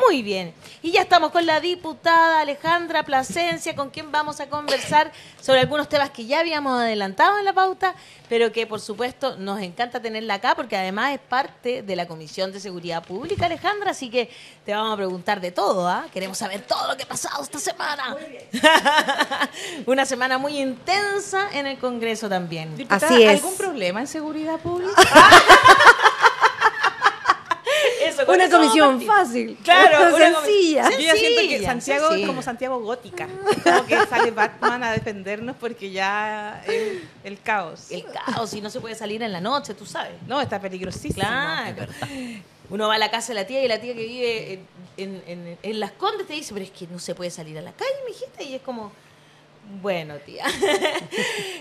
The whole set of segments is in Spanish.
Muy bien. Y ya estamos con la diputada Alejandra Plasencia, con quien vamos a conversar sobre algunos temas que ya habíamos adelantado en la pauta, pero que por supuesto nos encanta tenerla acá porque además es parte de la Comisión de Seguridad Pública, Alejandra, así que te vamos a preguntar de todo, ¿ah? Queremos saber todo lo que ha pasado esta semana. Muy bien. Una semana muy intensa en el Congreso también. Diputada, Así es. ¿algún problema en seguridad pública? Una comisión fácil. Claro, sencilla. Yo ya siento que Santiago sencilla. es como Santiago gótica. Como que sale Batman a defendernos porque ya el caos. El caos, y no se puede salir en la noche, tú sabes. No, está peligrosísimo. Claro. Uno va a la casa de la tía y la tía que vive en Las Condes te dice, pero es que no se puede salir a la calle, mijita, y es como, bueno, tía.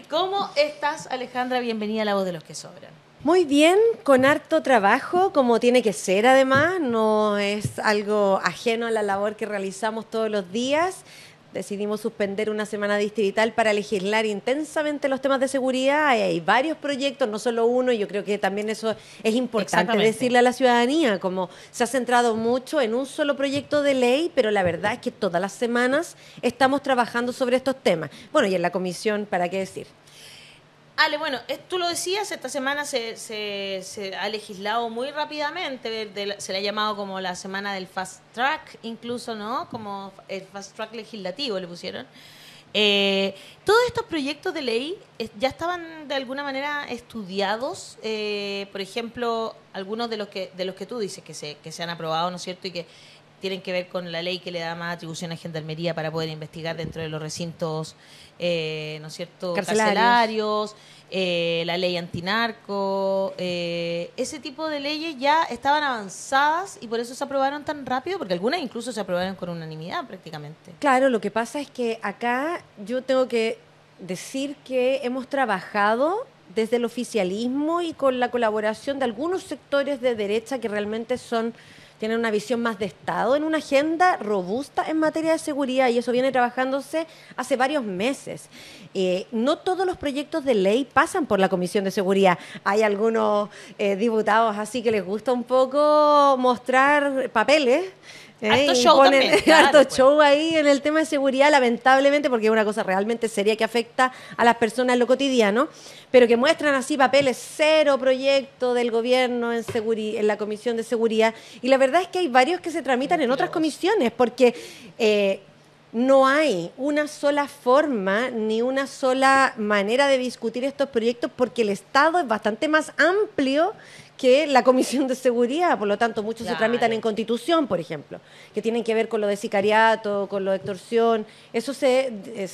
¿Cómo estás, Alejandra? Bienvenida a La Voz de los que Sobran. Muy bien, con harto trabajo, como tiene que ser además, no es algo ajeno a la labor que realizamos todos los días. Decidimos suspender una semana distrital para legislar intensamente los temas de seguridad. Hay varios proyectos, no solo uno, y yo creo que también eso es importante decirle a la ciudadanía, como se ha centrado mucho en un solo proyecto de ley, pero la verdad es que todas las semanas estamos trabajando sobre estos temas. Bueno, y en la comisión, ¿para qué decir? Ale, bueno, tú lo decías, esta semana se ha legislado muy rápidamente, se le ha llamado como la semana del fast track, incluso, ¿no? Como el fast track legislativo le pusieron. Todos estos proyectos de ley ya estaban de alguna manera estudiados, por ejemplo, algunos de los que tú dices que se han aprobado, ¿no es cierto? Y que tienen que ver con la ley que le da más atribución a Gendarmería para poder investigar dentro de los recintos, ¿no es cierto?, carcelarios, la ley antinarco, ese tipo de leyes ya estaban avanzadas y por eso se aprobaron tan rápido, porque algunas incluso se aprobaron con unanimidad prácticamente. Claro, lo que pasa es que acá yo tengo que decir que hemos trabajado desde el oficialismo y con la colaboración de algunos sectores de derecha que realmente tienen una visión más de Estado en una agenda robusta en materia de seguridad, y eso viene trabajándose hace varios meses. No todos los proyectos de ley pasan por la Comisión de Seguridad. Hay algunos diputados así que les gusta un poco mostrar papeles. Harto show también, claro, harto pues. show ahí en el tema de seguridad, lamentablemente, porque es una cosa realmente seria que afecta a las personas en lo cotidiano, pero que muestran así papeles, cero proyecto del gobierno en la Comisión de Seguridad. Y la verdad es que hay varios que se tramitan en otras comisiones, porque no hay una sola forma ni una sola manera de discutir estos proyectos, porque el Estado es bastante más amplio que la Comisión de Seguridad, por lo tanto muchos se tramitan en Constitución, por ejemplo, que tienen que ver con lo de sicariato, con lo de extorsión, eso se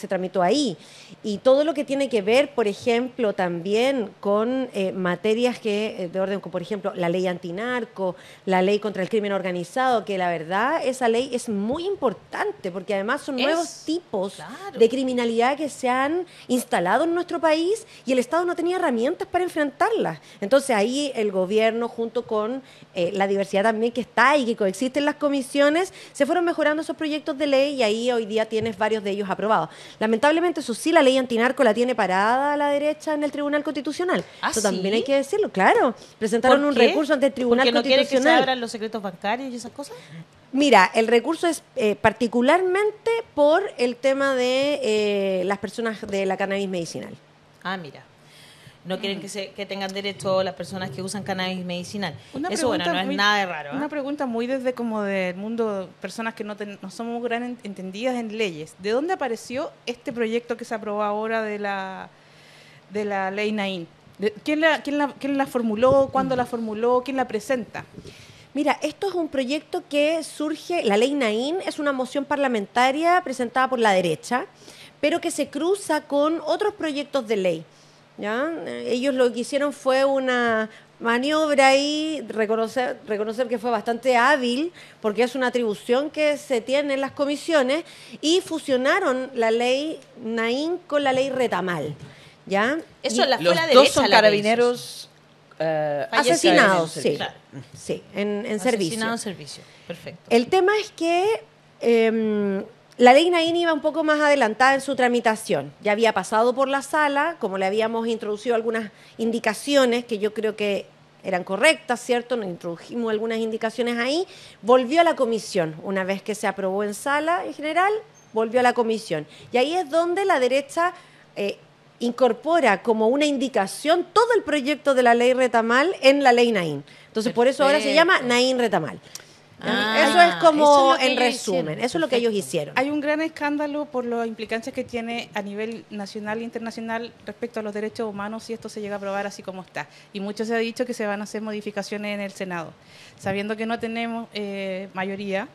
tramitó ahí. Y todo lo que tiene que ver, por ejemplo, también con materias de orden, como por ejemplo la ley antinarco, la ley contra el crimen organizado, que la verdad esa ley es muy importante, porque además son nuevos tipos de criminalidad que se han instalado en nuestro país y el Estado no tenía herramientas para enfrentarlas. Entonces ahí el gobierno, junto con la diversidad también que está y que coexiste en las comisiones, se fueron mejorando esos proyectos de ley y ahí hoy día tienes varios de ellos aprobados. Lamentablemente, eso sí, la ley antinarco la tiene parada a la derecha en el Tribunal Constitucional. Eso también hay que decirlo, claro. Presentaron un recurso ante el Tribunal Constitucional. ¿Porque no quiere que se abran los secretos bancarios y esas cosas? Mira, el recurso es particularmente por el tema de las personas de la cannabis medicinal. Ah, mira. No quieren que tengan derecho las personas que usan cannabis medicinal. Eso, bueno, no es nada de raro. Una pregunta muy desde como del mundo, personas que no somos gran entendidas en leyes. ¿De dónde apareció este proyecto que se aprobó ahora de la ley Naín? ¿Quién la formuló? ¿Cuándo la formuló? ¿Quién la presenta? Mira, esto es un proyecto que surge, la ley Naín es una moción parlamentaria presentada por la derecha, pero que se cruza con otros proyectos de ley. ¿Ya? Ellos lo que hicieron fue una maniobra ahí, reconocer que fue bastante hábil, porque es una atribución que se tiene en las comisiones, y fusionaron la ley Naín con la ley Retamal. ¿Ya? Eso fue los la dos derecha son carabineros asesinados, sí, claro. sí, en servicio. Asesinados en servicio, perfecto. El tema es que la ley Naín iba un poco más adelantada en su tramitación. Ya había pasado por la sala, como le habíamos introducido algunas indicaciones que yo creo que eran correctas, ¿cierto? Nos introdujimos algunas indicaciones ahí, volvió a la comisión. Una vez que se aprobó en sala en general, volvió a la comisión. Y ahí es donde la derecha incorpora como una indicación todo el proyecto de la ley Retamal en la ley Naín. Entonces, por eso ahora se llama Naín Retamal. Eso es como eso es lo que en ellos resumen, hicieron. eso es lo que ellos hicieron. Hay un gran escándalo por las implicancias que tiene a nivel nacional e internacional respecto a los derechos humanos si esto se llega a aprobar así como está. Y mucho se ha dicho que se van a hacer modificaciones en el Senado. Sabiendo que no tenemos mayoría,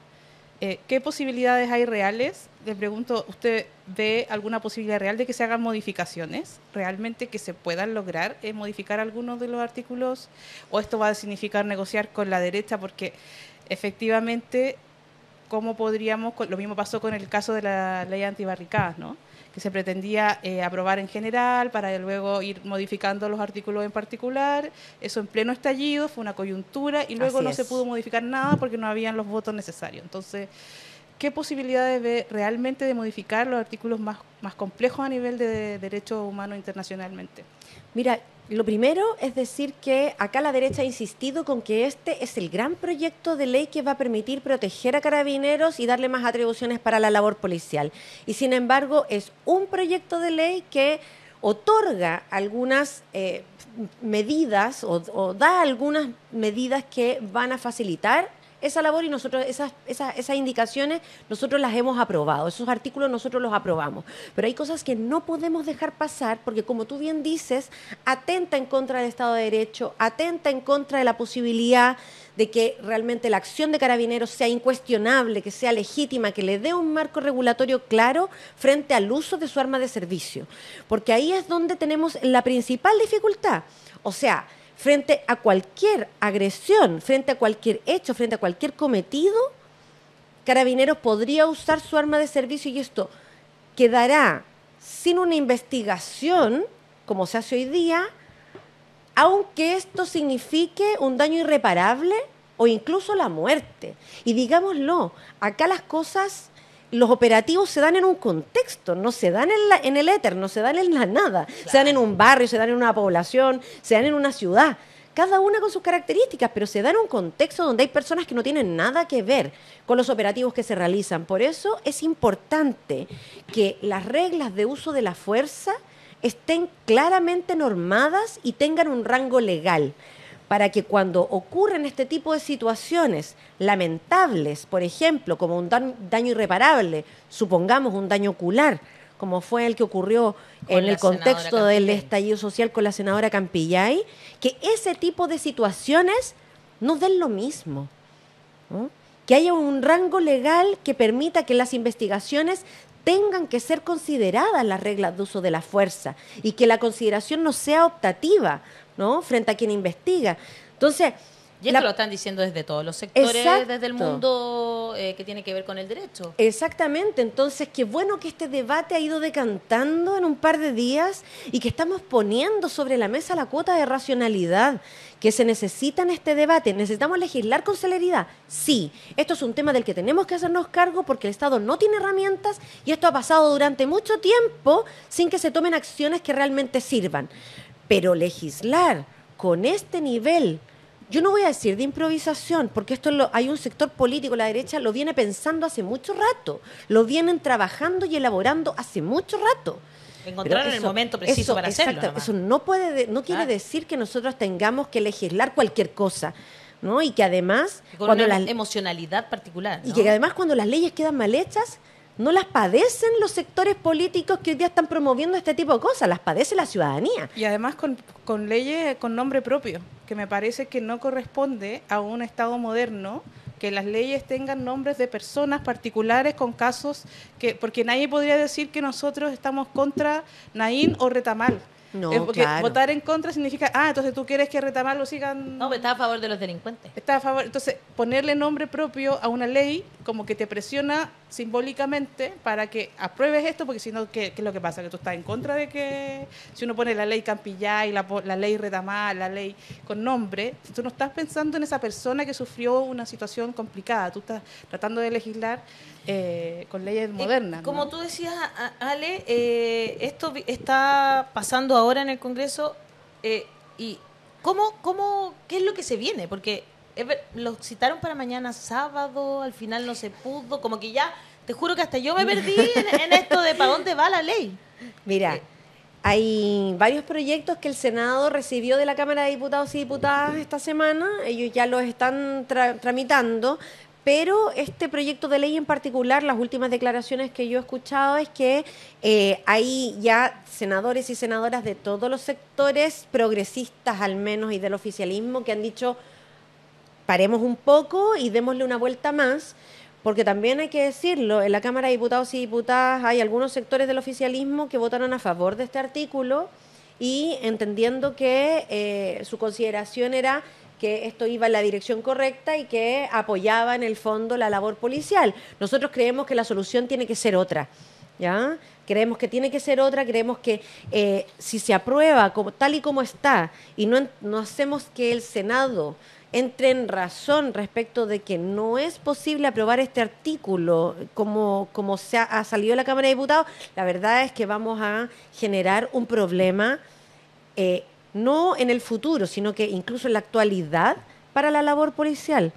¿qué posibilidades hay reales? Le pregunto, ¿usted ve alguna posibilidad real de que se hagan modificaciones? ¿Realmente que se puedan lograr modificar algunos de los artículos? ¿O esto va a significar negociar con la derecha? Porque efectivamente, ¿cómo podríamos? Lo mismo pasó con el caso de la ley antibarricadas, ¿no? Que se pretendía aprobar en general para luego ir modificando los artículos en particular. Eso en pleno estallido, fue una coyuntura y luego Así no es. se pudo modificar nada porque no habían los votos necesarios. Entonces, ¿qué posibilidades ve realmente de modificar los artículos más complejos a nivel de derecho humano internacionalmente? Mira, lo primero es decir que acá la derecha ha insistido con que este es el gran proyecto de ley que va a permitir proteger a carabineros y darle más atribuciones para la labor policial. Y sin embargo, es un proyecto de ley que otorga algunas medidas o da algunas medidas que van a facilitar esa labor y nosotros esas indicaciones nosotros las hemos aprobado, esos artículos nosotros los aprobamos. Pero hay cosas que no podemos dejar pasar porque, como tú bien dices, atenta en contra del Estado de Derecho, atenta en contra de la posibilidad de que realmente la acción de carabineros sea incuestionable, que sea legítima, que le dé un marco regulatorio claro frente al uso de su arma de servicio. Porque ahí es donde tenemos la principal dificultad. O sea, frente a cualquier agresión, frente a cualquier hecho, frente a cualquier cometido, Carabineros podría usar su arma de servicio y esto quedará sin una investigación, como se hace hoy día, aunque esto signifique un daño irreparable o incluso la muerte. Y digámoslo, acá las cosas, los operativos se dan en un contexto, no se dan en el éter, no se dan en la nada. Claro. Se dan en un barrio, se dan en una población, se dan en una ciudad, cada una con sus características, pero se da en un contexto donde hay personas que no tienen nada que ver con los operativos que se realizan. Por eso es importante que las reglas de uso de la fuerza estén claramente normadas y tengan un rango legal, para que cuando ocurren este tipo de situaciones lamentables, por ejemplo, como un daño irreparable, supongamos un daño ocular, como fue el que ocurrió en el contexto del estallido social con la senadora Campillay, que ese tipo de situaciones no den lo mismo, ¿no? Que haya un rango legal que permita que las investigaciones tengan que ser consideradas las reglas de uso de la fuerza y que la consideración no sea optativa, ¿no? Frente a quien investiga. Entonces, y esto lo están diciendo desde todos los sectores, exacto, desde el mundo que tiene que ver con el derecho. Exactamente. Entonces, qué bueno que este debate ha ido decantando en un par de días y que estamos poniendo sobre la mesa la cuota de racionalidad que se necesita en este debate. ¿Necesitamos legislar con celeridad? Sí. Esto es un tema del que tenemos que hacernos cargo porque el Estado no tiene herramientas y esto ha pasado durante mucho tiempo sin que se tomen acciones que realmente sirvan. Pero legislar con este nivel, yo no voy a decir de improvisación, porque esto hay un sector político, la derecha lo viene pensando hace mucho rato, lo vienen trabajando y elaborando hace mucho rato. Encontrar en el momento preciso para hacerlo. Exacto, eso no quiere decir que nosotros tengamos que legislar cualquier cosa, ¿no? Y que además con una emocionalidad particular, ¿no? Y que además cuando las leyes quedan mal hechas, no las padecen los sectores políticos que hoy día están promoviendo este tipo de cosas, las padece la ciudadanía. Y además con leyes con nombre propio, que me parece que no corresponde a un Estado moderno que las leyes tengan nombres de personas particulares con casos porque nadie podría decir que nosotros estamos contra Naín o Retamal. No, porque claro. Votar en contra significa, entonces tú quieres que Retamal lo sigan... No, está a favor de los delincuentes. Está a favor. Entonces, ponerle nombre propio a una ley como que te presiona simbólicamente para que apruebes esto, porque si no, ¿qué es lo que pasa? Que tú estás en contra de que si uno pone la ley Campillay, la ley Retamal, la ley con nombre, tú no estás pensando en esa persona que sufrió una situación complicada, tú estás tratando de legislar con leyes modernas. Como ¿no? tú decías, Ale, esto está pasando ahora en el Congreso y ¿qué es lo que se viene? Porque lo citaron para mañana sábado, al final no se pudo, como que ya, te juro que hasta yo me perdí en esto de para dónde va la ley. Mira, hay varios proyectos que el Senado recibió de la Cámara de Diputados y Diputadas esta semana, ellos ya los están tramitando, pero este proyecto de ley en particular, las últimas declaraciones que yo he escuchado es que hay ya senadores y senadoras de todos los sectores progresistas al menos y del oficialismo que han dicho paremos un poco y démosle una vuelta más, porque también hay que decirlo, en la Cámara de Diputados y Diputadas hay algunos sectores del oficialismo que votaron a favor de este artículo y entendiendo que su consideración era que esto iba en la dirección correcta y que apoyaba en el fondo la labor policial. Nosotros creemos que la solución tiene que ser otra, ¿ya? Creemos que tiene que ser otra, creemos que si se aprueba tal y como está y no hacemos que el Senado entre en razón respecto de que no es posible aprobar este artículo como ha salido de la Cámara de Diputados, la verdad es que vamos a generar un problema no en el futuro, sino que incluso en la actualidad para la labor policial.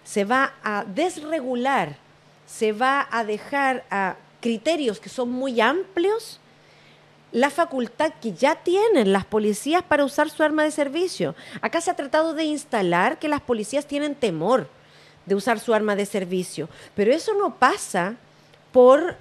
Se va a desregular, se va a dejar a criterios que son muy amplios la facultad que ya tienen las policías para usar su arma de servicio. Acá se ha tratado de instalar que las policías tienen temor de usar su arma de servicio, pero eso no pasa por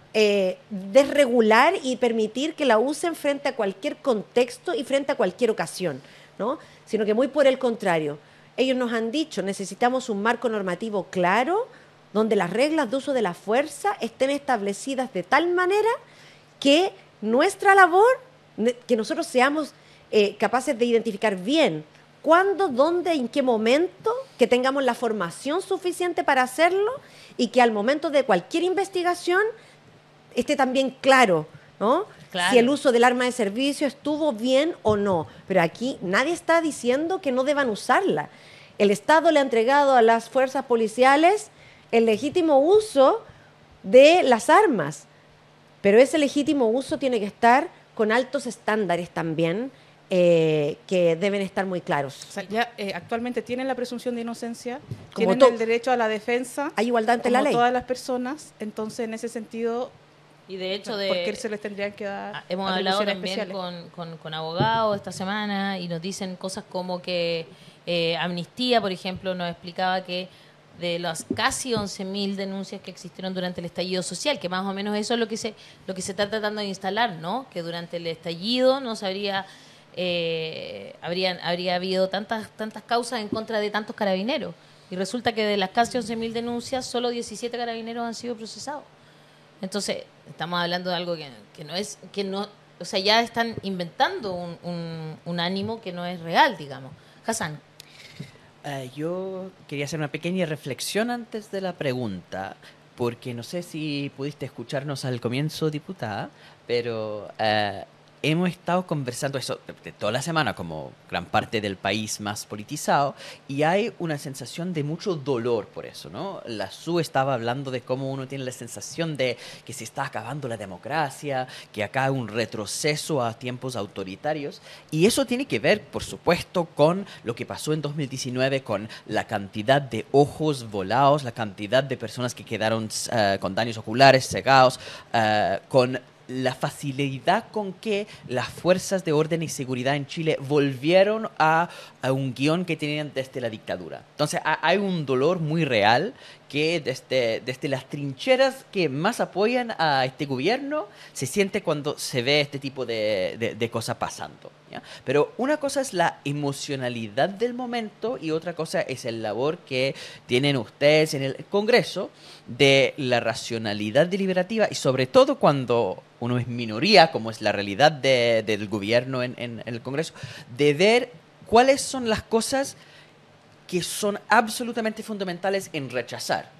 desregular y permitir que la usen frente a cualquier contexto y frente a cualquier ocasión, ¿no? Sino que muy por el contrario. Ellos nos han dicho, necesitamos un marco normativo claro donde las reglas de uso de la fuerza estén establecidas de tal manera que nuestra labor, que nosotros seamos capaces de identificar bien cuándo, dónde, en qué momento, que tengamos la formación suficiente para hacerlo y que al momento de cualquier investigación esté también claro, ¿no? Claro. Si el uso del arma de servicio estuvo bien o no. Pero aquí nadie está diciendo que no deban usarla. El Estado le ha entregado a las fuerzas policiales el legítimo uso de las armas. Pero ese legítimo uso tiene que estar con altos estándares también, que deben estar muy claros. O sea, ya actualmente tienen la presunción de inocencia, Como tienen el derecho a la defensa, hay igualdad ante la como ley. todas las personas, entonces en ese sentido, Y de hecho, ¿por qué se les tendrían que dar hemos hablado atribuciones también especiales? con abogados esta semana y nos dicen cosas como que Amnistía, por ejemplo, nos explicaba que de las casi 11.000 denuncias que existieron durante el estallido social, que más o menos eso es lo que se está tratando de instalar, ¿no? Que durante el estallido no se habría habido tantas causas en contra de tantos carabineros. Y resulta que de las casi 11.000 denuncias, solo 17 carabineros han sido procesados. Entonces, estamos hablando de algo que no, o sea, ya están inventando un ánimo que no es real, digamos. Hassan. Yo quería hacer una pequeña reflexión antes de la pregunta, porque no sé si pudiste escucharnos al comienzo, diputada, pero hemos estado conversando eso de toda la semana, como gran parte del país más politizado, y hay una sensación de mucho dolor por eso, ¿no? La SU estaba hablando de cómo uno tiene la sensación de que se está acabando la democracia, que acá hay un retroceso a tiempos autoritarios, y eso tiene que ver, por supuesto, con lo que pasó en 2019, con la cantidad de ojos volados, la cantidad de personas que quedaron con daños oculares, cegados, con la facilidad con que las fuerzas de orden y seguridad en Chile volvieron a un guión que tenían desde la dictadura. Entonces hay un dolor muy real que desde las trincheras que más apoyan a este gobierno se siente cuando se ve este tipo de cosas pasando, ¿ya? Pero una cosa es la emocionalidad del momento y otra cosa es el labor que tienen ustedes en el Congreso de la racionalidad deliberativa y sobre todo cuando uno es minoría, como es la realidad del gobierno en el Congreso, de ver cuáles son las cosas que son absolutamente fundamentales en rechazar.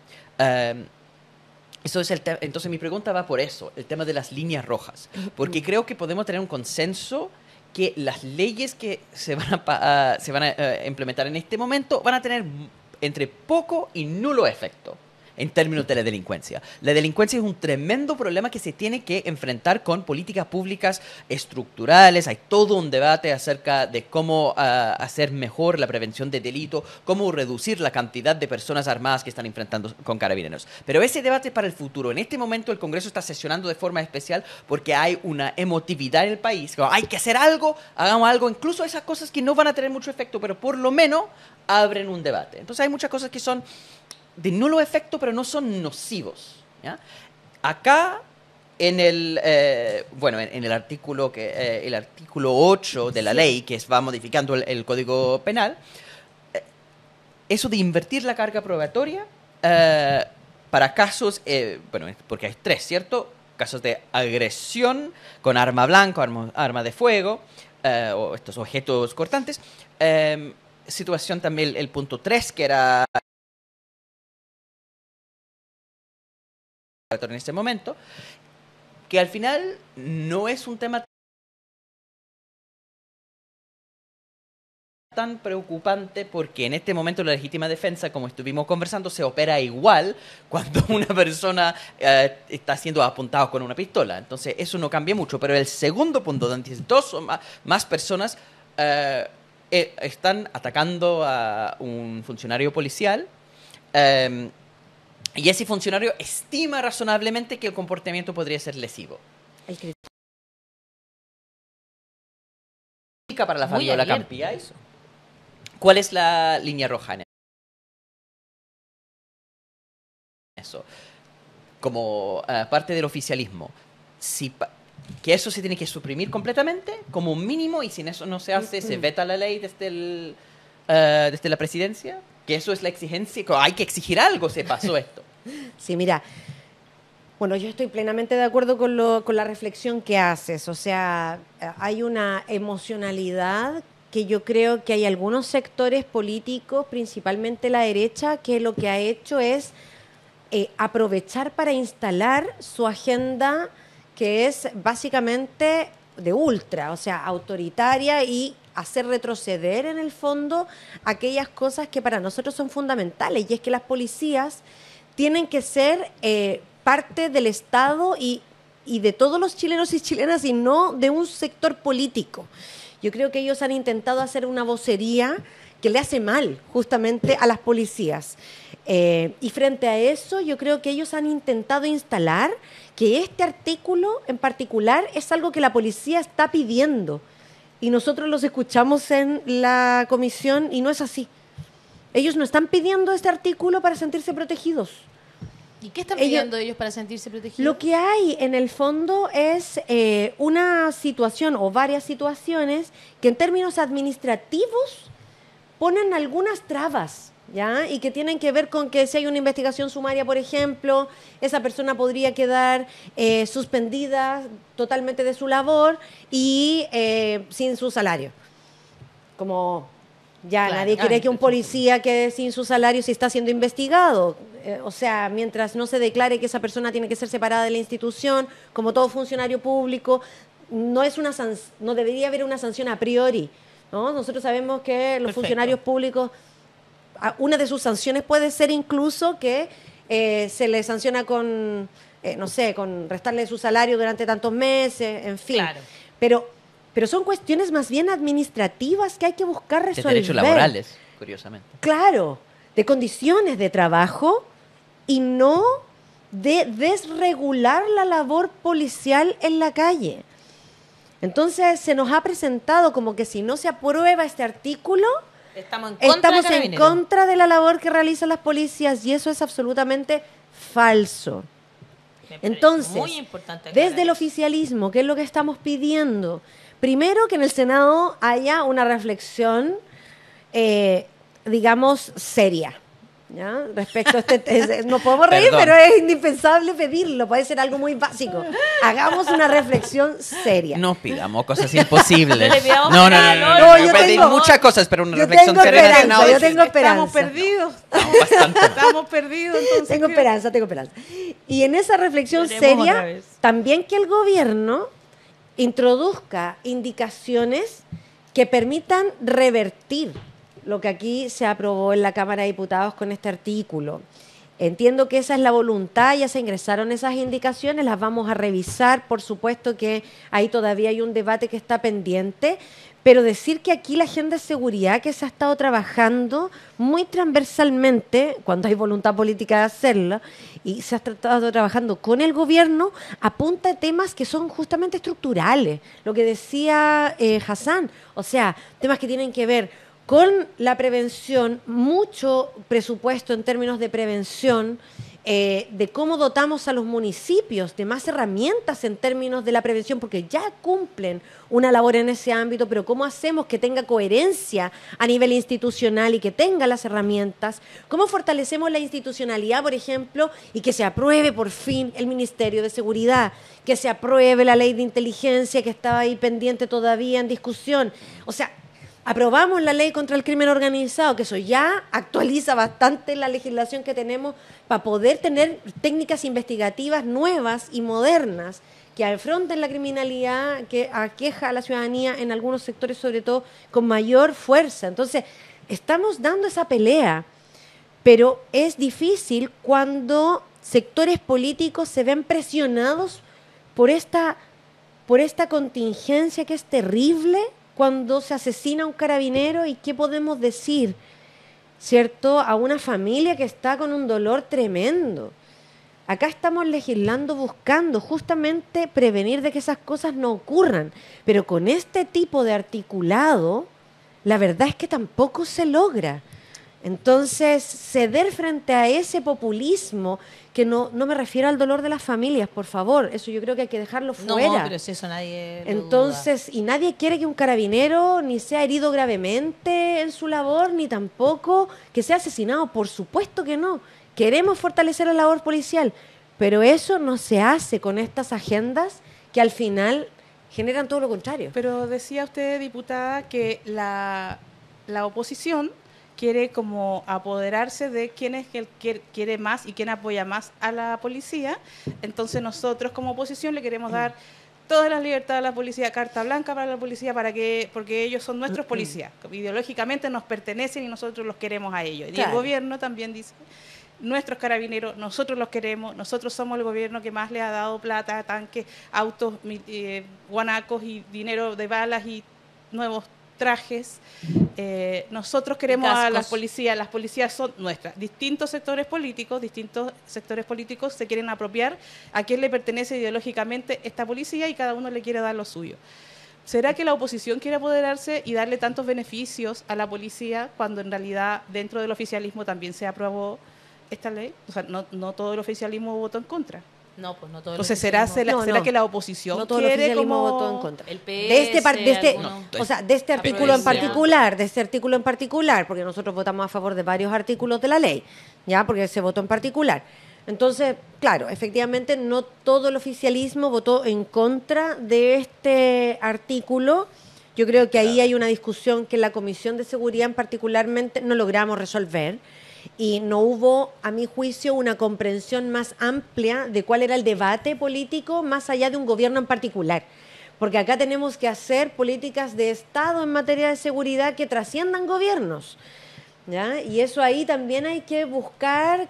Eso es entonces mi pregunta va por eso, el tema de las líneas rojas, porque creo que podemos tener un consenso que las leyes que se van a implementar en este momento van a tener entre poco y nulo efecto. en términos de la delincuencia. La delincuencia es un tremendo problema que se tiene que enfrentar con políticas públicas estructurales. Hay todo un debate acerca de cómo hacer mejor la prevención de delito, cómo reducir la cantidad de personas armadas que están enfrentando con carabineros. Pero ese debate es para el futuro. En este momento el Congreso está sesionando de forma especial porque hay una emotividad en el país. Hay que hacer algo, hagamos algo, incluso esas cosas que no van a tener mucho efecto, pero por lo menos abren un debate. Entonces hay muchas cosas que son de nulo efecto, pero no son nocivos, ¿ya? Acá, en el en el artículo el artículo 8 de la ley, que va modificando el Código Penal, eso de invertir la carga probatoria para casos, porque hay 3, ¿cierto? Casos de agresión con arma blanca, arma de fuego, o estos objetos cortantes. Situación también, el punto 3, que era en este momento, que al final no es un tema tan preocupante porque en este momento la legítima defensa, como estuvimos conversando, se opera igual cuando una persona está siendo apuntada con una pistola. Entonces eso no cambia mucho, pero el segundo punto, donde 2 o más personas están atacando a un funcionario policial, y ese funcionario estima razonablemente que el comportamiento podría ser lesivo. Para la Fabiola Campía, eso. ¿Cuál es la línea roja en eso? Como parte del oficialismo, que eso se tiene que suprimir completamente como un mínimo, y si eso no se hace, se veta la ley desde la presidencia, que eso es la exigencia, que hay que exigir algo, se pasó esto. Sí, mira, bueno, yo estoy plenamente de acuerdo con la reflexión que haces. O sea, hay una emocionalidad que yo creo que hay algunos sectores políticos, principalmente la derecha, que lo que ha hecho es aprovechar para instalar su agenda, que es básicamente de ultra, o sea, autoritaria, y hacer retroceder en el fondo aquellas cosas que para nosotros son fundamentales, y es que las policías tienen que ser parte del Estado y de todos los chilenos y chilenas, y no de un sector político. Yo creo que ellos han intentado hacer una vocería que le hace mal justamente a las policías. Y frente a eso, yo creo que ellos han intentado instalar que este artículo en particular es algo que la policía está pidiendo. Y nosotros los escuchamos en la comisión y no es así. Ellos no están pidiendo este artículo para sentirse protegidos. ¿Y qué están pidiendo ellos para sentirse protegidos? Lo que hay en el fondo es una situación o varias situaciones que en términos administrativos ponen algunas trabas, ¿ya? Y que tienen que ver con que si hay una investigación sumaria, por ejemplo, esa persona podría quedar suspendida totalmente de su labor y sin su salario. Como ya claro, nadie quiere que un policía quede sin su salario si está siendo investigado. O sea, mientras no se declare que esa persona tiene que ser separada de la institución, como todo funcionario público, no debería haber una sanción a priori, ¿no? Nosotros sabemos que los funcionarios públicos, una de sus sanciones puede ser incluso que se le sanciona con, con restarle su salario durante tantos meses, en fin. Claro. Pero son cuestiones más bien administrativas que hay que buscar resolver. De derechos laborales, curiosamente. Claro, de condiciones de trabajo y no de desregular la labor policial en la calle. Entonces se nos ha presentado como que si no se aprueba este artículo, estamos en contra de la labor que realizan las policías, y eso es absolutamente falso. Entonces, muy importante desde el oficialismo, ¿qué es lo que estamos pidiendo? Primero, que en el Senado haya una reflexión, digamos, seria, ¿ya? Respecto a este... no podemos reír, pero es indispensable pedirlo, puede ser algo muy básico. Hagamos una reflexión seria. No pidamos cosas imposibles. No, yo pedí muchas cosas, pero una reflexión seria. Yo tengo esperanza. Estamos perdidos. Estamos perdidos, entonces. Tengo esperanza. Y en esa reflexión seria, también que el gobierno introduzca indicaciones que permitan revertir lo que aquí se aprobó en la Cámara de Diputados con este artículo. Entiendo que esa es la voluntad, ya se ingresaron esas indicaciones, las vamos a revisar, por supuesto que ahí todavía hay un debate que está pendiente, pero decir que aquí la agenda de seguridad que se ha estado trabajando muy transversalmente, cuando hay voluntad política de hacerlo, y se ha estado trabajando con el gobierno, apunta a temas que son justamente estructurales, lo que decía Hassan, o sea, temas que tienen que ver con la prevención, mucho presupuesto en términos de prevención, de cómo dotamos a los municipios de más herramientas en términos de la prevención, porque ya cumplen una labor en ese ámbito, pero cómo hacemos que tenga coherencia a nivel institucional y que tenga las herramientas, cómo fortalecemos la institucionalidad, por ejemplo, y que se apruebe por fin el Ministerio de Seguridad, que se apruebe la ley de inteligencia que estaba ahí pendiente todavía en discusión. O sea, aprobamos la ley contra el crimen organizado, que eso ya actualiza bastante la legislación que tenemos para poder tener técnicas investigativas nuevas y modernas que afronten la criminalidad que aqueja a la ciudadanía en algunos sectores, sobre todo con mayor fuerza. Entonces, estamos dando esa pelea, pero es difícil cuando sectores políticos se ven presionados por esta contingencia que es terrible, cuando se asesina a un carabinero. ¿Y qué podemos decir, cierto, a una familia que está con un dolor tremendo? Acá estamos legislando buscando justamente prevenir de que esas cosas no ocurran, pero con este tipo de articulado, la verdad es que tampoco se logra. Entonces, ceder frente a ese populismo, que no me refiero al dolor de las familias, por favor, eso yo creo que hay que dejarlo fuera. No, pero si eso nadie lo Entonces, duda. y nadie quiere que un carabinero ni sea herido gravemente en su labor, ni tampoco que sea asesinado, por supuesto que no. Queremos fortalecer la labor policial, pero eso no se hace con estas agendas que al final generan todo lo contrario. Pero decía usted, diputada, que la oposición quiere como apoderarse de quién es el que quiere más y quién apoya más a la policía. Entonces nosotros como oposición le queremos dar todas las libertades a la policía, carta blanca para la policía, porque ellos son nuestros policías. Ideológicamente nos pertenecen y nosotros los queremos a ellos. Y Claro. el gobierno también dice, nuestros carabineros, nosotros los queremos, nosotros somos el gobierno que más le ha dado plata, tanques, autos, guanacos y dinero de balas y nuevos trajes. Nosotros queremos a las policías son nuestras. Distintos sectores políticos se quieren apropiar a quién le pertenece ideológicamente esta policía y cada uno le quiere dar lo suyo. ¿Será que la oposición quiere apoderarse y darle tantos beneficios a la policía cuando en realidad dentro del oficialismo también se aprobó esta ley? O sea, no todo el oficialismo votó en contra. No, pues no todo. Entonces, ¿será que la oposición No todo el quiere oficialismo como votó en contra. El PS, de este artículo en Provincia. particular, porque nosotros votamos a favor de varios artículos de la ley, ya, porque se votó en particular. Entonces, claro, efectivamente no todo el oficialismo votó en contra de este artículo. Yo creo que ahí hay una discusión que en la Comisión de Seguridad particularmente no logramos resolver. Y no hubo, a mi juicio, una comprensión más amplia de cuál era el debate político más allá de un gobierno en particular. Porque acá tenemos que hacer políticas de Estado en materia de seguridad que trasciendan gobiernos, ¿ya? Y eso ahí también hay que buscar,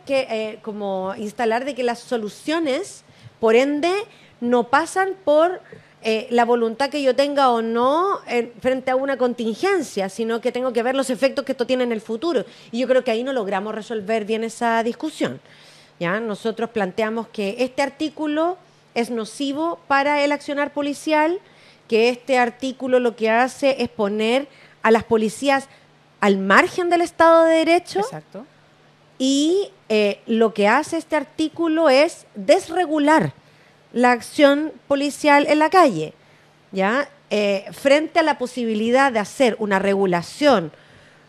como instalar de que las soluciones, por ende, no pasan por la voluntad que yo tenga o no frente a una contingencia, sino que tengo que ver los efectos que esto tiene en el futuro. Y yo creo que ahí no logramos resolver bien esa discusión, ¿ya? Nosotros planteamos que este artículo es nocivo para el accionar policial, que este artículo lo que hace es poner a las policías al margen del Estado de Derecho. Exacto. Y lo que hace este artículo es desregular la acción policial en la calle, ¿ya? Frente a la posibilidad de hacer una regulación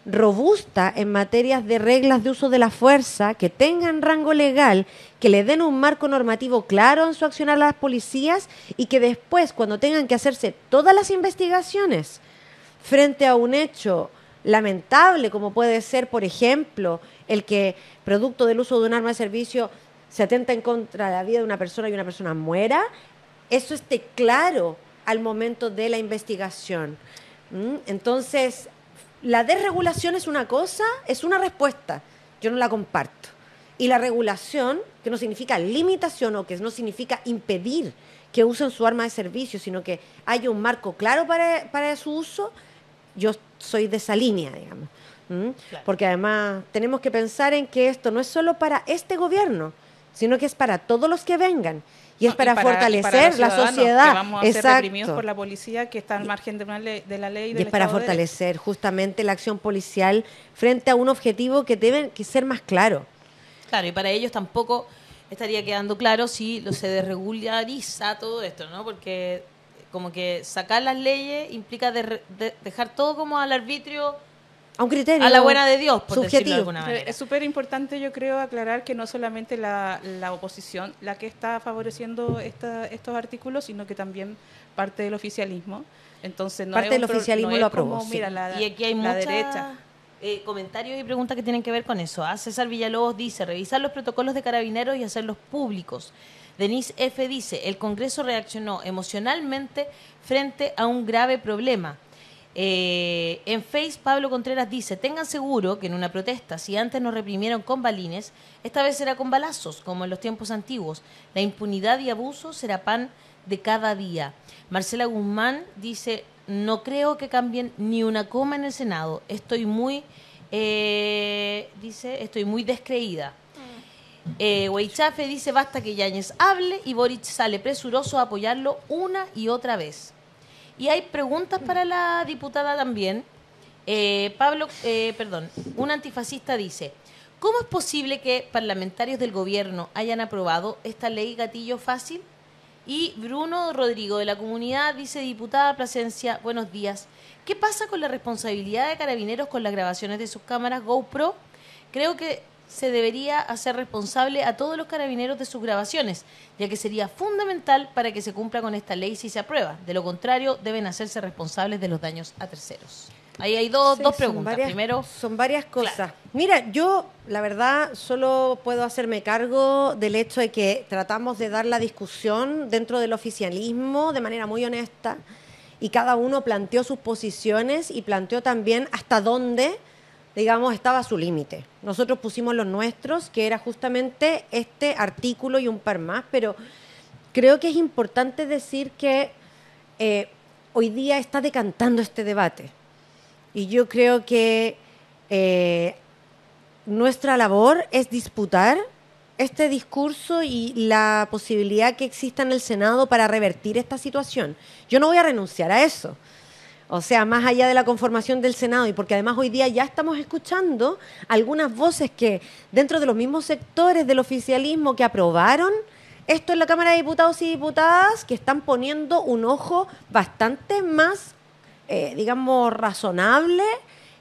robusta en materias de reglas de uso de la fuerza, que tengan rango legal, que le den un marco normativo claro en su accionar a las policías y que después, cuando tengan que hacerse todas las investigaciones frente a un hecho lamentable, como puede ser, por ejemplo, el que, producto del uso de un arma de servicio, se atenta en contra de la vida de una persona y una persona muera, eso esté claro al momento de la investigación. Entonces, la desregulación es una cosa, es una respuesta. Yo no la comparto. Y la regulación, que no significa limitación o que no significa impedir que usen su arma de servicio, sino que haya un marco claro para su uso, yo soy de esa línea, digamos. Claro. Porque además tenemos que pensar en que esto no es solo para este gobierno, sino que es para todos los que vengan. Y es para fortalecer los la ciudadanos sociedad. que vamos a ser Exacto. reprimidos por la policía, que está al margen de, de la ley. Y Del es para Estado de Derecho. fortalecer justamente la acción policial frente a un objetivo que debe que ser más claro. Claro, y para ellos tampoco estaría quedando claro si se desregulariza todo esto, ¿no? Porque como que sacar las leyes implica dejar todo como al arbitrio, A un criterio a la buena de Dios, por decirlo de subjetivo. alguna Pero manera. es súper importante, yo creo, aclarar que no solamente la oposición la que está favoreciendo estos artículos, sino que también parte del oficialismo. Entonces, no Parte es un del oficialismo no lo es como, aprobó, sí. mira, la, Y aquí hay la muchos derecha. comentarios y preguntas que tienen que ver con eso. César Villalobos dice, revisar los protocolos de carabineros y hacerlos públicos. Denise F. dice, el Congreso reaccionó emocionalmente frente a un grave problema. En Face, Pablo Contreras dice, tengan seguro que en una protesta, si antes nos reprimieron con balines, esta vez será con balazos, como en los tiempos antiguos. La impunidad y abuso será pan de cada día. Marcela Guzmán dice, no creo que cambien ni una coma en el Senado. Estoy muy descreída. Weichafe dice, basta que Yáñez hable, y Boric sale presuroso a apoyarlo una y otra vez. Y hay preguntas para la diputada también. Un antifascista dice, ¿cómo es posible que parlamentarios del gobierno hayan aprobado esta ley gatillo fácil? Y Bruno Rodrigo de la comunidad dice, diputada Plasencia, buenos días. ¿Qué pasa con la responsabilidad de Carabineros con las grabaciones de sus cámaras GoPro? Creo que se debería hacer responsable a todos los carabineros de sus grabaciones, ya que sería fundamental para que se cumpla con esta ley si se aprueba. De lo contrario, deben hacerse responsables de los daños a terceros. Ahí hay dos Sí, preguntas. Primero, son varias cosas. Claro. Mira, yo, la verdad, solo puedo hacerme cargo del hecho de que tratamos de dar la discusión dentro del oficialismo de manera muy honesta y cada uno planteó sus posiciones y planteó también hasta dónde, digamos, estaba su límite. Nosotros pusimos los nuestros, que era justamente este artículo y un par más, pero creo que es importante decir que hoy día está decantando este debate. Y yo creo que nuestra labor es disputar este discurso y la posibilidad que exista en el Senado para revertir esta situación. Yo no voy a renunciar a eso. O sea, más allá de la conformación del Senado, y porque además hoy día ya estamos escuchando algunas voces que dentro de los mismos sectores del oficialismo que aprobaron esto en la Cámara de Diputados y Diputadas, que están poniendo un ojo bastante más, digamos, razonable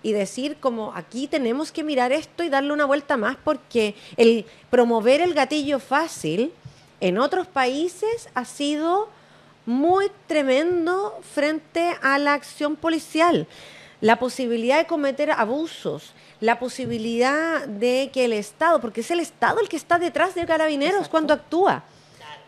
y decir como aquí tenemos que mirar esto y darle una vuelta más, porque el promover el gatillo fácil en otros países ha sido muy tremendo frente a la acción policial. La posibilidad de cometer abusos, la posibilidad de que el Estado, porque es el Estado el que está detrás de Carabineros Exacto. cuando actúa,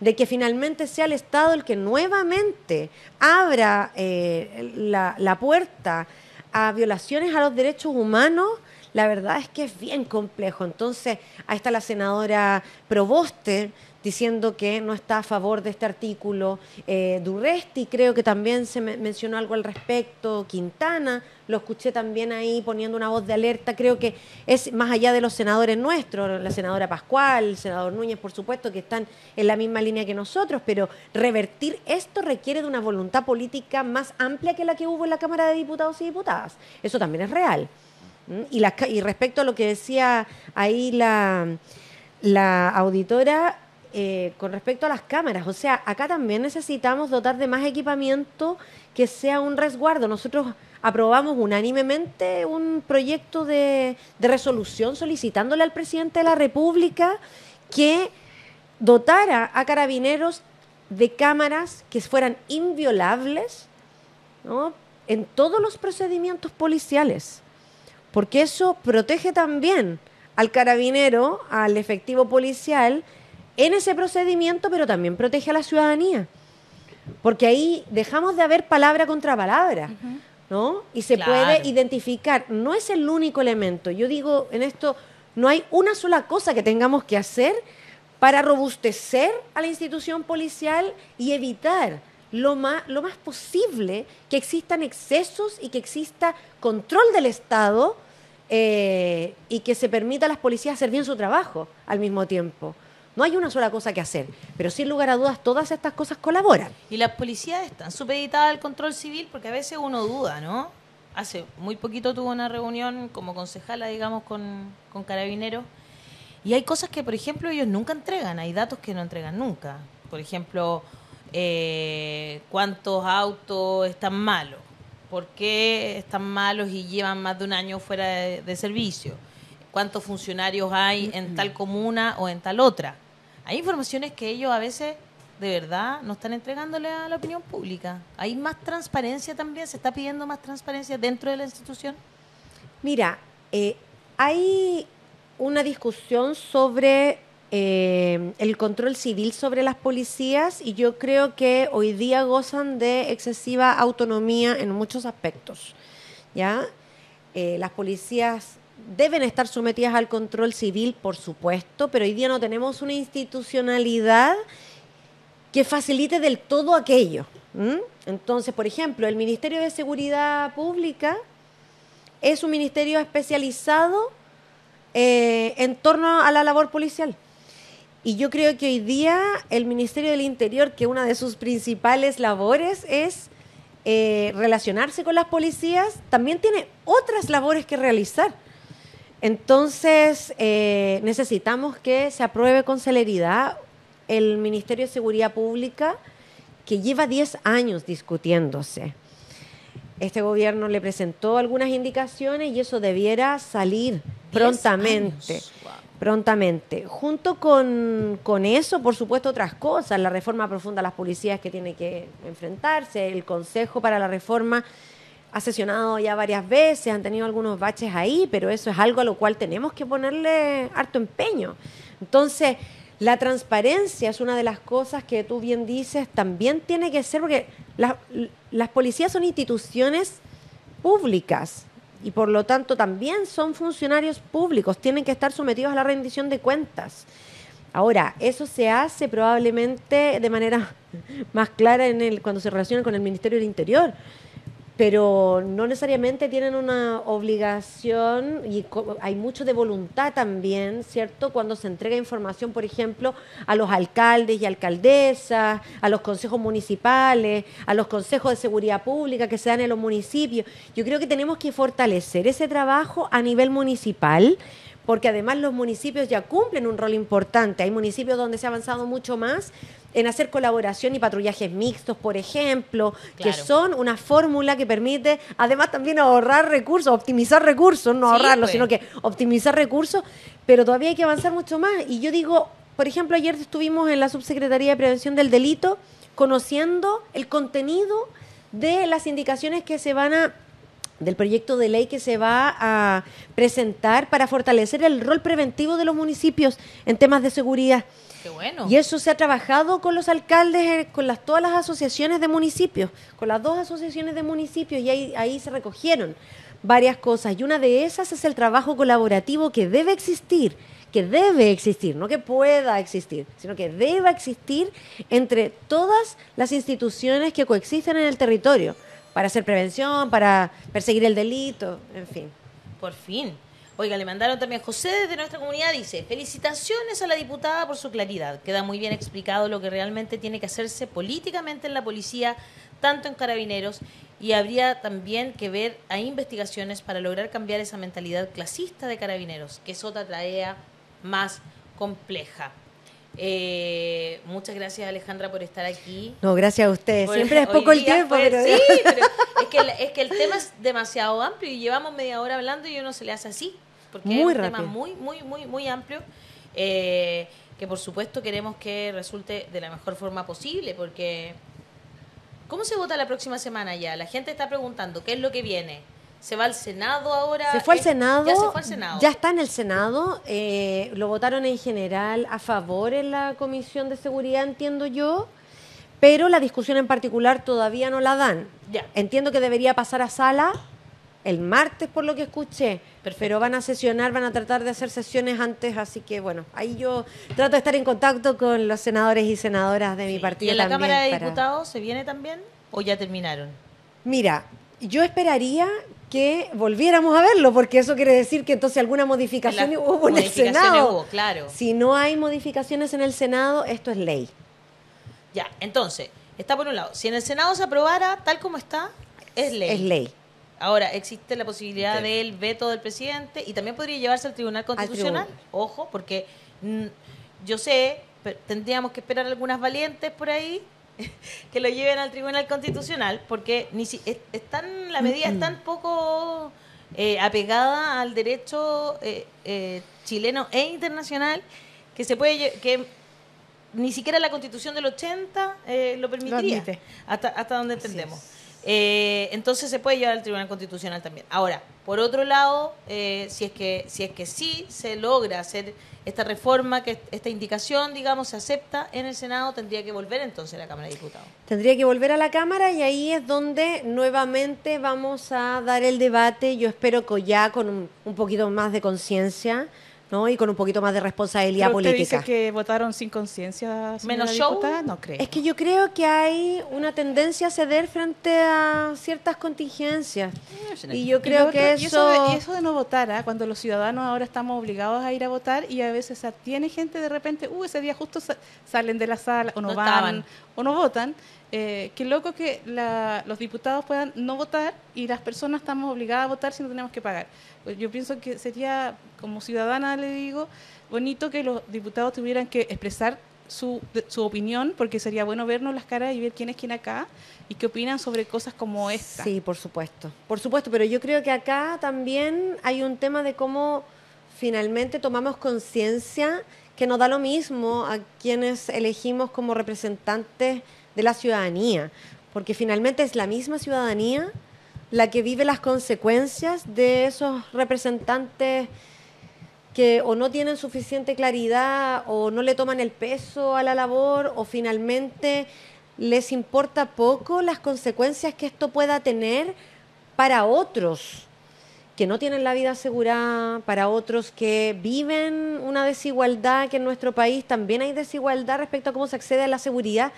de que finalmente sea el Estado el que nuevamente abra la puerta a violaciones a los derechos humanos, la verdad es que es bien complejo. Entonces, ahí está la senadora Proboste diciendo que no está a favor de este artículo. Durresti creo que también se mencionó algo al respecto. Quintana, lo escuché también ahí poniendo una voz de alerta. Creo que es más allá de los senadores nuestros, la senadora Pascual, el senador Núñez, por supuesto, que están en la misma línea que nosotros, pero revertir esto requiere de una voluntad política más amplia que la que hubo en la Cámara de Diputados y Diputadas. Eso también es real. Y respecto a lo que decía ahí la auditora, con respecto a las cámaras, o sea, acá también necesitamos dotar de más equipamiento que sea un resguardo. Nosotros aprobamos unánimemente un proyecto de resolución solicitándole al presidente de la República que dotara a Carabineros de cámaras que fueran inviolables, ¿no?, en todos los procedimientos policiales, porque eso protege también al carabinero, al efectivo policial, en ese procedimiento, pero también protege a la ciudadanía. Porque ahí dejamos de haber palabra contra palabra, ¿no? Y se Claro. puede identificar. No es el único elemento. Yo digo en esto, No hay una sola cosa que tengamos que hacer para robustecer a la institución policial y evitar lo más posible que existan excesos y que exista control del Estado y que se permita a las policías hacer bien su trabajo al mismo tiempo. No hay una sola cosa que hacer, pero sin lugar a dudas todas estas cosas colaboran. Y las policías están supeditadas al control civil porque a veces uno duda, ¿no? Hace muy poquito tuve una reunión como concejala, digamos, con Carabineros, y hay cosas que, por ejemplo, ellos nunca entregan, hay datos que no entregan nunca. Por ejemplo, cuántos autos están malos, por qué están malos y llevan más de un año fuera de servicio, cuántos funcionarios hay en tal comuna o en tal otra. Hay informaciones que ellos a veces de verdad no están entregándole a la opinión pública. ¿Hay más transparencia también? ¿Se está pidiendo más transparencia dentro de la institución? Mira, hay una discusión sobre el control civil sobre las policías y yo creo que hoy día gozan de excesiva autonomía en muchos aspectos, ¿ya? Las policías deben estar sometidas al control civil, por supuesto, pero hoy día no tenemos una institucionalidad que facilite del todo aquello. Entonces, por ejemplo, el Ministerio de Seguridad Pública es un ministerio especializado en torno a la labor policial. Y yo creo que hoy día el Ministerio del Interior, que una de sus principales labores es relacionarse con las policías, también tiene otras labores que realizar. Entonces, necesitamos que se apruebe con celeridad el Ministerio de Seguridad Pública, que lleva 10 años discutiéndose. Este gobierno le presentó algunas indicaciones y eso debiera salir prontamente. Wow. Prontamente. Junto con eso, por supuesto, otras cosas. La reforma profunda a las policías que tiene que enfrentarse, el Consejo para la Reforma ha sesionado ya varias veces, han tenido algunos baches ahí, pero eso es algo a lo cual tenemos que ponerle harto empeño. Entonces, la transparencia es una de las cosas que tú bien dices, también tiene que ser, porque las policías son instituciones públicas y por lo tanto también son funcionarios públicos, tienen que estar sometidos a la rendición de cuentas. Ahora, eso se hace probablemente de manera más clara cuando se relaciona con el Ministerio del Interior, pero no necesariamente tienen una obligación y hay mucho de voluntad también, ¿cierto? Cuando se entrega información, por ejemplo, a los alcaldes y alcaldesas, a los consejos municipales, a los consejos de seguridad pública que se dan en los municipios. Yo creo que tenemos que fortalecer ese trabajo a nivel municipal, porque además los municipios ya cumplen un rol importante. Hay municipios donde se ha avanzado mucho más en hacer colaboración y patrullajes mixtos, por ejemplo, que son una fórmula que permite además también ahorrar recursos, optimizar recursos, no ahorrarlos, sino que optimizar recursos, pero todavía hay que avanzar mucho más. Y yo digo, por ejemplo, ayer estuvimos en la Subsecretaría de Prevención del Delito conociendo el contenido de las indicaciones que se van del proyecto de ley que se va a presentar para fortalecer el rol preventivo de los municipios en temas de seguridad. Qué bueno. Y eso se ha trabajado con los alcaldes, con todas las asociaciones de municipios, con las 2 asociaciones de municipios, y ahí se recogieron varias cosas. Y una de esas es el trabajo colaborativo que debe existir, no que pueda existir, sino que deba existir entre todas las instituciones que coexisten en el territorio, para hacer prevención, para perseguir el delito, en fin. Por fin. Oiga, le mandaron también, José desde nuestra comunidad dice, felicitaciones a la diputada por su claridad. Queda muy bien explicado lo que realmente tiene que hacerse políticamente en la policía, tanto en Carabineros, y habría también que ver a investigaciones para lograr cambiar esa mentalidad clasista de Carabineros, que es otra tarea más compleja. Muchas gracias, Alejandra, por estar aquí. No, gracias a ustedes. Siempre es poco el tiempo. Pero es que el tema es demasiado amplio y llevamos media hora hablando y uno se le hace así, porque muy es un rápido. tema muy amplio, que por supuesto queremos que resulte de la mejor forma posible, porque ¿cómo se vota la próxima semana ya? La gente está preguntando, ¿qué es lo que viene? ¿Se va al Senado ahora? Se fue al Senado. Ya se fue al Senado. Ya está en el Senado. Lo votaron en general a favor en la Comisión de Seguridad, entiendo yo, pero la discusión en particular todavía no la dan. Ya. Entiendo que debería pasar a sala el martes, por lo que escuché. Perfecto. Pero van a sesionar, van a tratar de hacer sesiones antes, así que bueno, ahí yo trato de estar en contacto con los senadores y senadoras de mi Sí. partido. ¿Y en la también Cámara de para- Diputados se viene también o ya terminaron? Mira, yo esperaría que volviéramos a verlo, porque eso quiere decir que entonces alguna modificación Las hubo en el modificaciones Senado. hubo, claro. Si no hay modificaciones en el Senado, esto es ley. Ya, entonces, está por un lado. Si en el Senado se aprobara tal como está, es ley. Es ley. Ahora, existe la posibilidad Sí. del veto del presidente y también podría llevarse al Tribunal Constitucional. tribunal. Ojo, porque yo sé, tendríamos que esperar algunas valientes por ahí que lo lleven al Tribunal Constitucional, porque la medida es tan poco apegada al derecho chileno e internacional que se puede que ni siquiera la Constitución del 80 lo permitiría, admite. hasta donde Así entendemos. es. Entonces se puede llevar al Tribunal Constitucional también. Ahora, por otro lado, si es que sí se logra hacer esta reforma, que esta indicación, digamos, se acepta en el Senado, tendría que volver entonces a la Cámara de Diputados. Tendría que volver a la Cámara y ahí es donde nuevamente vamos a dar el debate, yo espero que ya con un poquito más de conciencia, ¿no? Y con un poquito más de responsabilidad ¿Pero usted política. dice que votaron sin conciencia, señora ¿Menos show? diputada? No creo. Es que yo creo que hay una tendencia a ceder frente a ciertas contingencias. Y yo Y creo lo que otro- eso... y eso de no votar, cuando los ciudadanos ahora estamos obligados a ir a votar y a veces tiene gente de repente, ese día justo salen de la sala o no, No van estaban. o no votan. Qué loco que los diputados puedan no votar y las personas estamos obligadas a votar si no tenemos que pagar. Pues yo pienso que sería, como ciudadana le digo, bonito que los diputados tuvieran que expresar su opinión, porque sería bueno vernos las caras y ver quién es quién acá y qué opinan sobre cosas como esta. Sí, por supuesto, pero yo creo que acá también hay un tema de cómo finalmente tomamos conciencia que nos da lo mismo a quienes elegimos como representantes de la ciudadanía, porque finalmente es la misma ciudadanía la que vive las consecuencias de esos representantes que o no tienen suficiente claridad o no le toman el peso a la labor o finalmente les importa poco las consecuencias que esto pueda tener para otros que no tienen la vida asegurada, para otros que viven una desigualdad, que en nuestro país también hay desigualdad respecto a cómo se accede a la seguridad.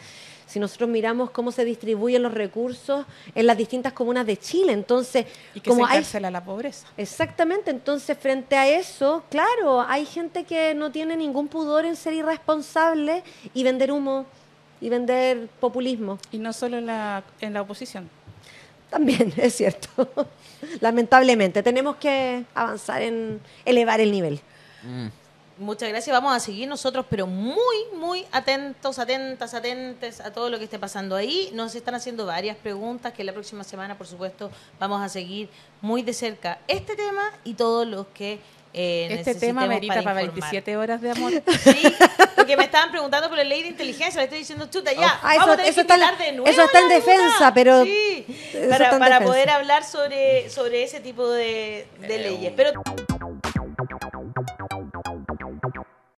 Si nosotros miramos cómo se distribuyen los recursos en las distintas comunas de Chile, entonces, Y que como se hay encarcela la pobreza. exactamente, entonces frente a eso, claro, hay gente que no tiene ningún pudor en ser irresponsable y vender humo y vender populismo. Y no solo en la oposición. También, es cierto. Lamentablemente, tenemos que avanzar en elevar el nivel. Muchas gracias. Vamos a seguir nosotros, pero muy atentos, atentas, atentes a todo lo que esté pasando ahí. Nos están haciendo varias preguntas que la próxima semana, por supuesto, vamos a seguir muy de cerca este tema y todos los que Este tema merita para informar. 27 horas de amor. Sí, porque me estaban preguntando por la ley de inteligencia, le estoy diciendo, chuta, ya, Ah, vamos a tener eso que está en la- invitar de nuevo eso está en a la defensa, diputada. pero Sí, eso para está en para defensa. poder hablar sobre ese tipo de leyes. Pero